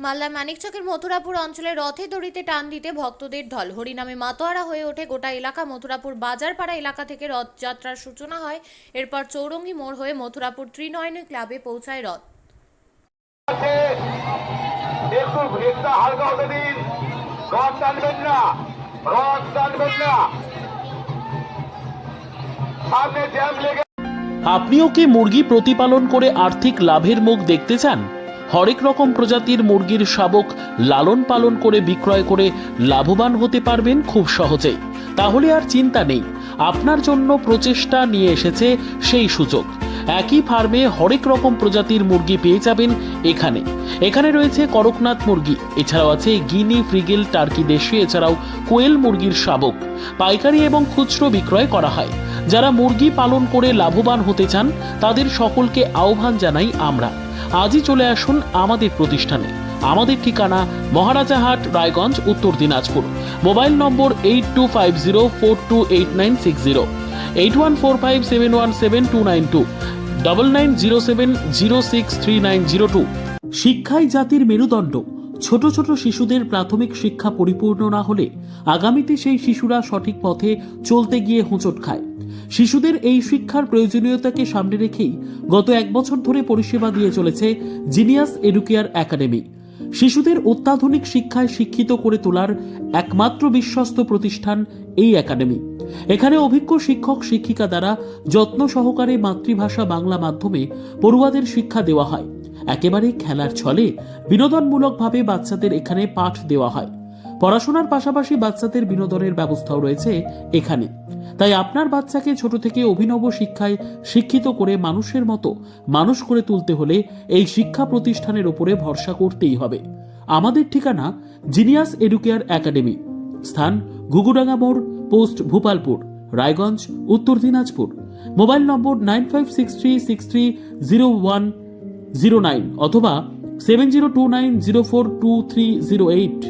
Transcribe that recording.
মালদার মানিকচকের মথুরাপুর অঞ্চলে রথে দড়িতে টান দিতে ভক্তদের ঢল হরিনামে মাতোয়ারা হয়ে ওঠে গোটা এলাকা। মথুরাপুর বাজারপাড়া এলাকা থেকে রথযাত্রার সূচনা হয়। এরপর চৌরঙ্গি মোড় হয়ে মথুরাপুর ত্রিনয়নী ক্লাবে পৌঁছায় রথ। একটু ভিড়টা হালকা হতে দিন, রথ টানবেন না, রথ টানবেন না, সামনে জ্যাম লেগে। আপনিও কি মুরগি প্রতিপালন করে আর্থিক লাভের মুখ দেখতে চান? হরেক রকম প্রজাতির মুরগির শাবক লালন পালন করে বিক্রয় করে লাভবান হতে পারবেন খুব সহজেই। তাহলে আর চিন্তা নেই, আপনার জন্য প্রচেষ্টা নিয়ে এসেছে সেই সুযোগ। একই ফার্মে হরেক রকম প্রজাতির মুরগি পেয়ে যাবেন এখানে। এখানে রয়েছে করকনাথ মুরগি, এছাড়াও আছে গিনি, ফ্রিগেল, টার্কি দেশি, এছাড়াও কোয়েল মুরগির শাবক। পাইকারি এবং খুচরো বিক্রয় করা হয়। যারা মুরগি পালন করে লাভবান হতে চান তাদের সকলকে আহ্বান জানাই আমরা। আজই চলে আসুন আমাদের প্রতিষ্ঠানে। আমাদের ঠিকানা মহারাজাহাট, রায়গঞ্জ, উত্তর দিনাজপুর। মোবাইল নম্বর 8250428960, 8145717292, 9907063902। শিক্ষাই জাতির মেরুদণ্ড। ছোট ছোট শিশুদের প্রাথমিক শিক্ষা পরিপূর্ণ না হলে আগামীতে সেই শিশুরা সঠিক পথে চলতে গিয়ে হোঁচট খায়। শিশুদের এই শিক্ষার প্রয়োজনীয়তাকে সামনে রেখেই গত 1 বছর ধরে পরিষেবা দিয়ে চলেছে জিনিয়াস এডুকেয়ার একাডেমি। শিশুদের অত্যাধুনিক শিক্ষায় শিক্ষিত করে তোলার একমাত্র বিশ্বস্ত প্রতিষ্ঠান এই একাডেমি। এখানে অভিজ্ঞ শিক্ষক শিক্ষিকা দ্বারা যত্ন সহকারে মাতৃভাষা বাংলা মাধ্যমে পড়ুয়াদের শিক্ষা দেওয়া হয়। একেবারে খেলার ছলে বিনোদনমূলকভাবে বাচ্চাদের এখানে পাঠ দেওয়া হয়। পড়াশোনার পাশাপাশি বাচ্চাদের বিনোদনের ব্যবস্থাও রয়েছে এখানে। তাই আপনার বাচ্চাকে ছোট থেকে অভিনব শিক্ষায় শিক্ষিত করে মানুষের মতো মানুষ করে তুলতে হলে এই শিক্ষা প্রতিষ্ঠানের উপরে ভরসা করতেই হবে। আমাদের ঠিকানা জিনিয়াস এডুকেয়ার একাডেমি, স্থান ঘুঘুডাঙ্গা মোড়, পোস্ট ভূপালপুর, রায়গঞ্জ, উত্তর দিনাজপুর। মোবাইল নম্বর 9563630109 অথবা 7029042308।